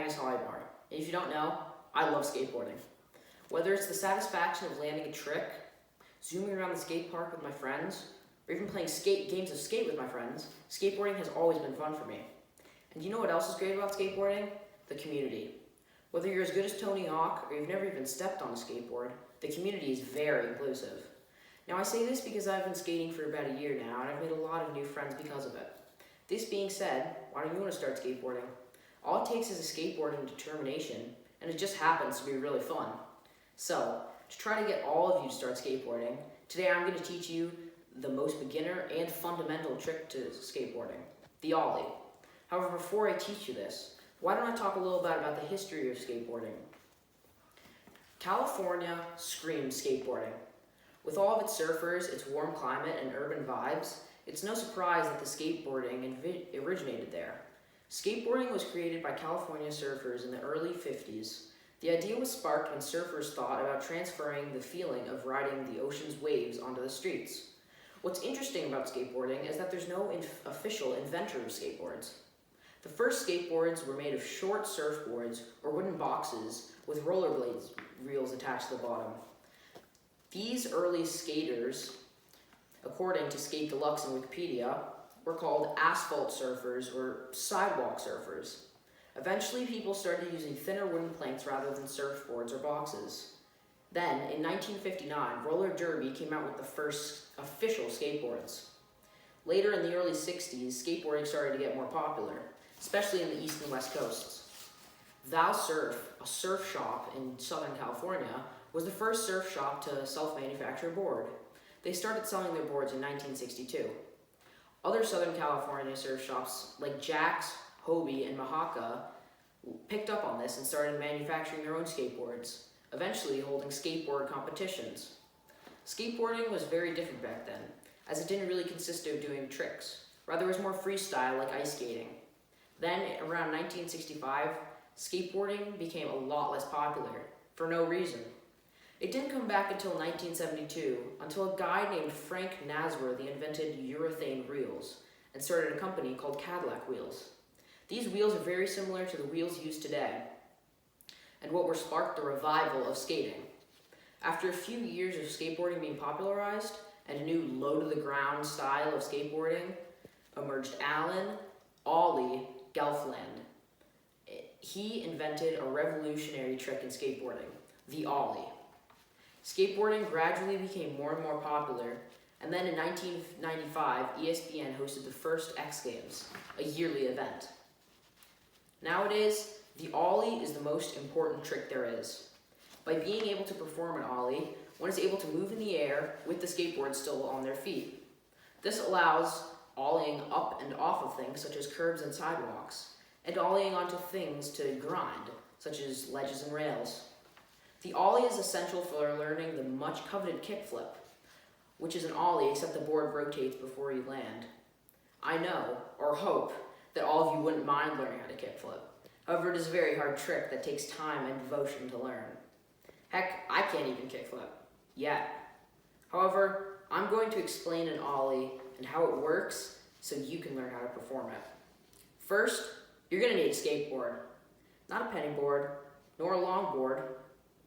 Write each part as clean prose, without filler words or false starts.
Magnus Hollybar. And if you don't know, I love skateboarding. Whether it's the satisfaction of landing a trick, zooming around the skate park with my friends, or even playing games of skate with my friends, skateboarding has always been fun for me. And you know what else is great about skateboarding? The community. Whether you're as good as Tony Hawk or you've never even stepped on a skateboard, the community is very inclusive. Now I say this because I've been skating for about a year now and I've made a lot of new friends because of it. This being said, why don't you want to start skateboarding? All it takes is a skateboard and determination, and it just happens to be really fun. So, to try to get all of you to start skateboarding, today I'm going to teach you the most beginner and fundamental trick to skateboarding, the ollie. However, before I teach you this, why don't I talk a little bit about the history of skateboarding? California screams skateboarding. With all of its surfers, its warm climate, and urban vibes, it's no surprise that the skateboarding originated there. Skateboarding was created by California surfers in the early 50s. The idea was sparked when surfers thought about transferring the feeling of riding the ocean's waves onto the streets. What's interesting about skateboarding is that there's no official inventor of skateboards. The first skateboards were made of short surfboards or wooden boxes with rollerblades reels attached to the bottom. These early skaters, according to Skate Deluxe and Wikipedia, were called asphalt surfers or sidewalk surfers. Eventually, people started using thinner wooden planks rather than surfboards or boxes. Then, in 1959, roller derby came out with the first official skateboards. Later in the early 60s, skateboarding started to get more popular, especially in the East and West Coasts. Thou Surf, a surf shop in Southern California, was the first surf shop to self-manufacture a board. They started selling their boards in 1962. Other Southern California surf shops like Jack's, Hobie, and Mahaka picked up on this and started manufacturing their own skateboards, eventually holding skateboard competitions. Skateboarding was very different back then, as it didn't really consist of doing tricks. Rather, it was more freestyle like ice skating. Then, around 1965, skateboarding became a lot less popular, for no reason. It didn't come back until 1972, until a guy named Frank Nasworthy invented urethane reels and started a company called Cadillac Wheels. These wheels are very similar to the wheels used today, and what were sparked the revival of skating. After a few years of skateboarding being popularized and a new low-to-the-ground style of skateboarding, emerged Alan Ollie Gelfland. He invented a revolutionary trick in skateboarding, the ollie. Skateboarding gradually became more and more popular, and then in 1995, ESPN hosted the first X Games, a yearly event. Nowadays, the ollie is the most important trick there is. By being able to perform an ollie, one is able to move in the air with the skateboard still on their feet. This allows ollieing up and off of things such as curbs and sidewalks, and ollieing onto things to grind, such as ledges and rails. The ollie is essential for learning the much coveted kickflip, which is an ollie except the board rotates before you land. I know, or hope, that all of you wouldn't mind learning how to kickflip. However, it is a very hard trick that takes time and devotion to learn. Heck, I can't even kickflip, yet. However, I'm going to explain an ollie and how it works so you can learn how to perform it. First, you're going to need a skateboard. Not a penny board, nor a longboard,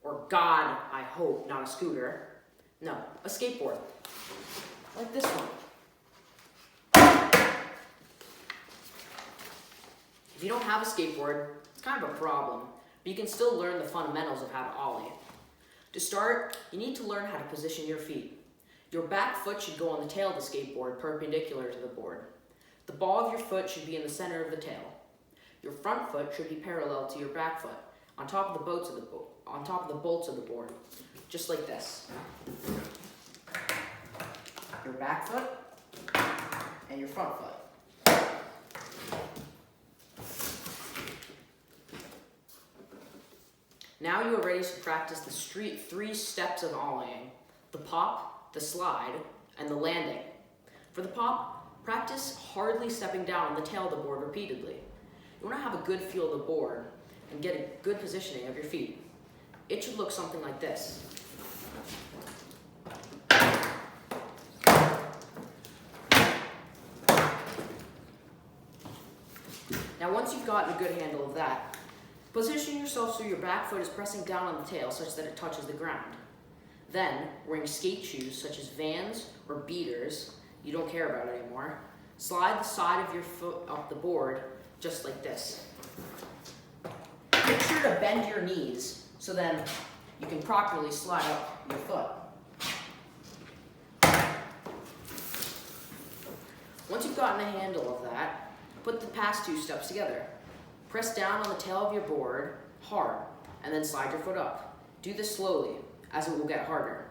or God, I hope, not a scooter. No, a skateboard. Like this one. If you don't have a skateboard, it's kind of a problem, but you can still learn the fundamentals of how to ollie. To start, you need to learn how to position your feet. Your back foot should go on the tail of the skateboard perpendicular to the board. The ball of your foot should be in the center of the tail. Your front foot should be parallel to your back foot, on top of the bolts of the board, just like this. Your back foot and your front foot. Now you are ready to practice the three steps of ollieing: the pop, the slide, and the landing. For the pop, practice hardly stepping down on the tail of the board repeatedly. You want to have a good feel of the board and get a good positioning of your feet. It should look something like this. Now once you've gotten a good handle of that, Position yourself so your back foot is pressing down on the tail such that it touches the ground. Then, wearing skate shoes such as Vans or Beaters, you don't care about anymore, slide the side of your foot up the board just like this. Make sure to bend your knees so then you can properly slide up your foot. Once you've gotten a handle of that, put the past two steps together. Press down on the tail of your board hard and then slide your foot up. Do this slowly, as it will get harder.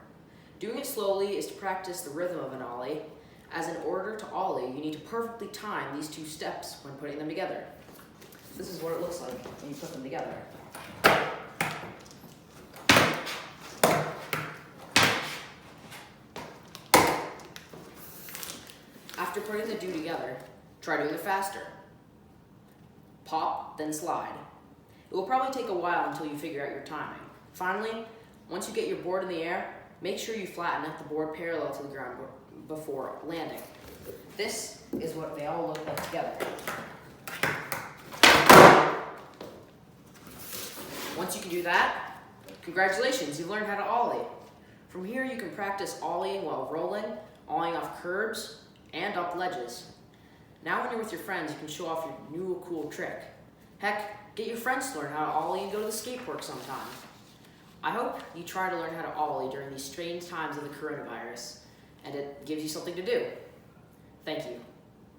Doing it slowly is to practice the rhythm of an ollie, as in order to ollie, you need to perfectly time these two steps when putting them together. This is what it looks like when you put them together. After putting the two together, try doing it faster. Pop, then slide. It will probably take a while until you figure out your timing. Finally, once you get your board in the air, make sure you flatten out the board parallel to the ground before landing. This is what they all look like together. Once you can do that, congratulations, you've learned how to ollie. From here you can practice ollieing while rolling, ollieing off curbs, and up ledges. Now when you're with your friends, you can show off your new cool trick. Heck, get your friends to learn how to ollie and go to the skate park sometime. I hope you try to learn how to ollie during these strange times of the coronavirus, and it gives you something to do. Thank you.